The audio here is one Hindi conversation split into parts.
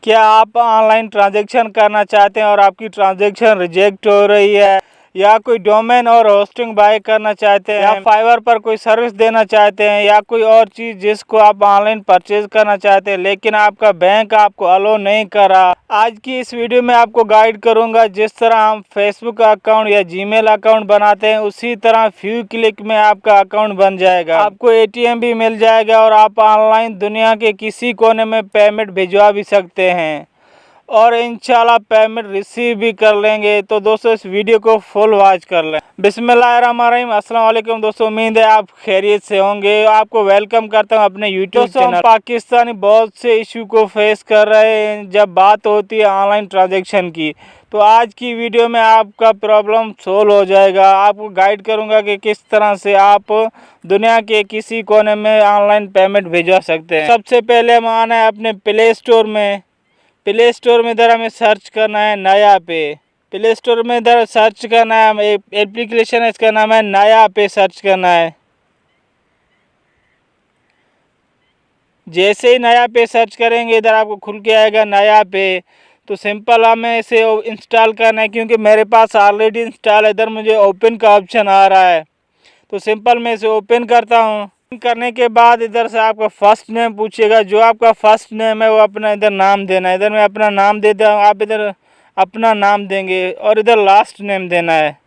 क्या आप ऑनलाइन ट्रांजैक्शन करना चाहते हैं और आपकी ट्रांजैक्शन रिजेक्ट हो रही है, या कोई डोमेन और होस्टिंग बाय करना चाहते हैं, या फाइवर पर कोई सर्विस देना चाहते हैं, या कोई और चीज़ जिसको आप ऑनलाइन परचेज करना चाहते हैं लेकिन आपका बैंक आपको अलो नहीं कर रहा। आज की इस वीडियो में आपको गाइड करूंगा जिस तरह हम फेसबुक अकाउंट या जीमेल अकाउंट बनाते हैं उसी तरह फ्यू क्लिक में आपका अकाउंट बन जाएगा। आपको एटीएम भी मिल जाएगा और आप ऑनलाइन दुनिया के किसी कोने में पेमेंट भिजवा भी सकते हैं और इंशाल्लाह पेमेंट रिसीव भी कर लेंगे। तो दोस्तों इस वीडियो को फुल वॉच कर लें। बिस्मिल्लाहिर्रहमानिर्रहीम। अस्सलाम वालेकुम दोस्तों, उम्मीद है आप खैरियत से होंगे। आपको वेलकम करता हूं अपने यूट्यूब चैनल। पाकिस्तानी बहुत से इशू को फेस कर रहे हैं जब बात होती है ऑनलाइन ट्रांजेक्शन की। तो आज की वीडियो में आपका प्रॉब्लम सोल्व हो जाएगा। आपको गाइड करूंगा कि किस तरह से आप दुनिया के किसी कोने में ऑनलाइन पेमेंट भिजवा सकते हैं। सबसे पहले हम आना है अपने प्ले स्टोर में। प्ले स्टोर में इधर हमें सर्च करना है नया पे। प्ले स्टोर में इधर सर्च करना है, हमें एप्लीकेशन है इसका नाम है नया पे, सर्च करना है। जैसे ही नया पे सर्च करेंगे इधर आपको खुल के आएगा नया पे। तो सिंपल हमें इसे इंस्टॉल करना है, क्योंकि मेरे पास ऑलरेडी इंस्टॉल है। इधर मुझे ओपन का ऑप्शन आ रहा है तो सिंपल मैं इसे ओपन करता हूँ। करने के बाद इधर से आपका फर्स्ट नेम पूछेगा। जो आपका फर्स्ट नेम है वो अपना इधर नाम देना है। इधर मैं अपना नाम देता हूँ, आप इधर अपना नाम देंगे और इधर लास्ट नेम देना है।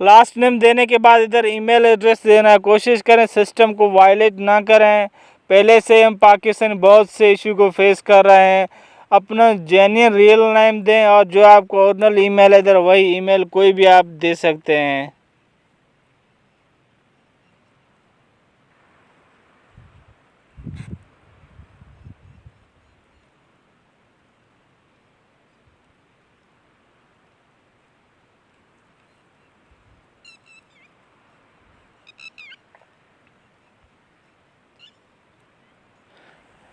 लास्ट नेम देने के बाद इधर ईमेल एड्रेस देना है। कोशिश करें सिस्टम को वायलेट ना करें। पहले से हम पाकिस्तान बहुत से इशू को फेस कर रहे हैं। अपना जेन्युइन रियल नेम दें और जो आपको ओरिजिनल ईमेल है इधर वही ईमेल कोई भी आप दे सकते हैं।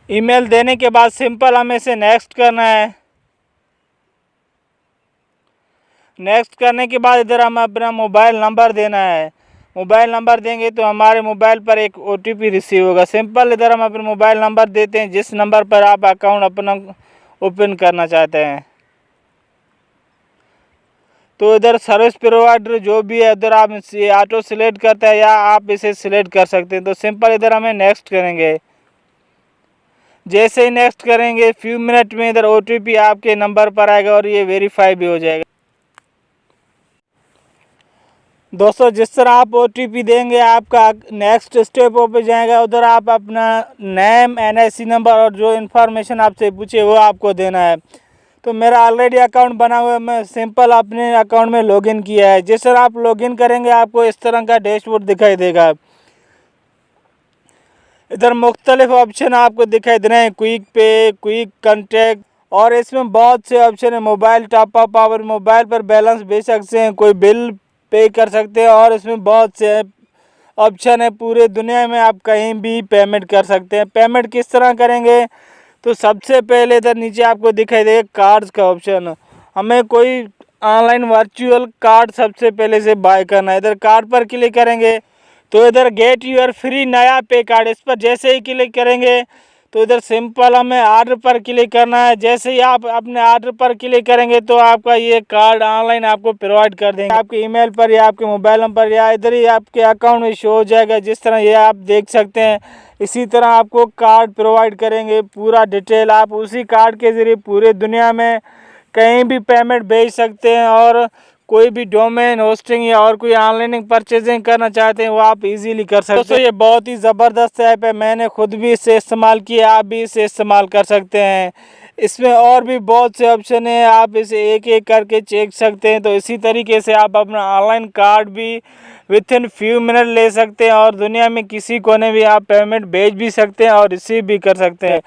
ईमेल देने के बाद सिंपल हमें इसे नेक्स्ट करना है। नेक्स्ट करने के बाद इधर हम अपना मोबाइल नंबर देना है। मोबाइल नंबर देंगे तो हमारे मोबाइल पर एक OTP रिसीव होगा। सिंपल इधर हम अपना मोबाइल नंबर देते हैं जिस नंबर पर आप अकाउंट अपना ओपन करना चाहते हैं। तो इधर सर्विस प्रोवाइडर जो भी है इधर आप इसे ऑटो सिलेक्ट करते हैं या आप इसे सिलेक्ट कर सकते हैं। तो सिंपल इधर हमें नेक्स्ट करेंगे। जैसे ही नेक्स्ट करेंगे फ्यू मिनट में इधर OTP आपके नंबर पर आएगा और ये वेरीफाई भी हो जाएगा। दोस्तों जिस तरह आप OTP देंगे आपका नेक्स्ट स्टेप पे जाएगा। उधर आप अपना नेम, NIC नंबर और जो इन्फॉर्मेशन आपसे पूछे वो आपको देना है। तो मेरा ऑलरेडी अकाउंट बना हुआ है, मैं सिंपल अपने अकाउंट में लॉगिन किया है। जिस तरह आप लॉगिन करेंगे आपको इस तरह का डैशबोर्ड दिखाई देगा। इधर मुख्तलिफ ऑप्शन आपको दिखाई दे रहे हैं, क्विक पे, क्विक कॉन्टैक्ट, और इसमें बहुत से ऑप्शन है। मोबाइल टॉप अप, आप मोबाइल पर बैलेंस भेज सकते हैं, कोई बिल पे कर सकते हैं और इसमें बहुत से ऑप्शन है। पूरे दुनिया में आप कहीं भी पेमेंट कर सकते हैं। पेमेंट किस तरह करेंगे तो सबसे पहले इधर नीचे आपको दिखाई देगा कार्ड्स का ऑप्शन। हमें कोई ऑनलाइन वर्चुअल कार्ड सबसे पहले से बाय करना है। इधर कार्ड पर क्लिक करेंगे तो इधर गेट यूर फ्री नया पे कार्ड, इस पर जैसे ही क्लिक करेंगे तो इधर सिंपल हमें ऑर्डर पर क्लिक करना है। जैसे ही आप अपने ऑर्डर पर क्लिक करेंगे तो आपका ये कार्ड ऑनलाइन आपको प्रोवाइड कर देंगे आपके ईमेल पर या आपके मोबाइल नंबर, या इधर ही आपके अकाउंट में शो हो जाएगा। जिस तरह ये आप देख सकते हैं इसी तरह आपको कार्ड प्रोवाइड करेंगे। पूरा डिटेल आप उसी कार्ड के ज़रिए पूरे दुनिया में कहीं भी पेमेंट भेज सकते हैं और कोई भी डोमेन होस्टिंग या और कोई ऑनलाइन परचेजिंग करना चाहते हैं वो आप इजीली कर सकते हैं। दोस्तों ये बहुत ही ज़बरदस्त ऐप है, मैंने खुद भी इसे इस्तेमाल किया, आप भी इसे इस्तेमाल कर सकते हैं। इसमें और भी बहुत से ऑप्शन हैं, आप इसे एक एक करके चेक सकते हैं। तो इसी तरीके से आप अपना ऑनलाइन कार्ड भी विथ इन फ्यू मिनट ले सकते हैं और दुनिया में किसी कोने भी आप पेमेंट भेज भी सकते हैं और रिसीव भी कर सकते हैं।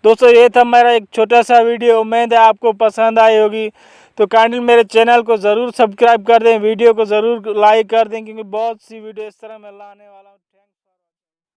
दोस्तों ये था मेरा एक छोटा सा वीडियो, उम्मीद है आपको पसंद आई होगी। तो काइंडली मेरे चैनल को ज़रूर सब्सक्राइब कर दें, वीडियो को ज़रूर लाइक कर दें, क्योंकि बहुत सी वीडियो इस तरह मैं लाने वाला हूँ।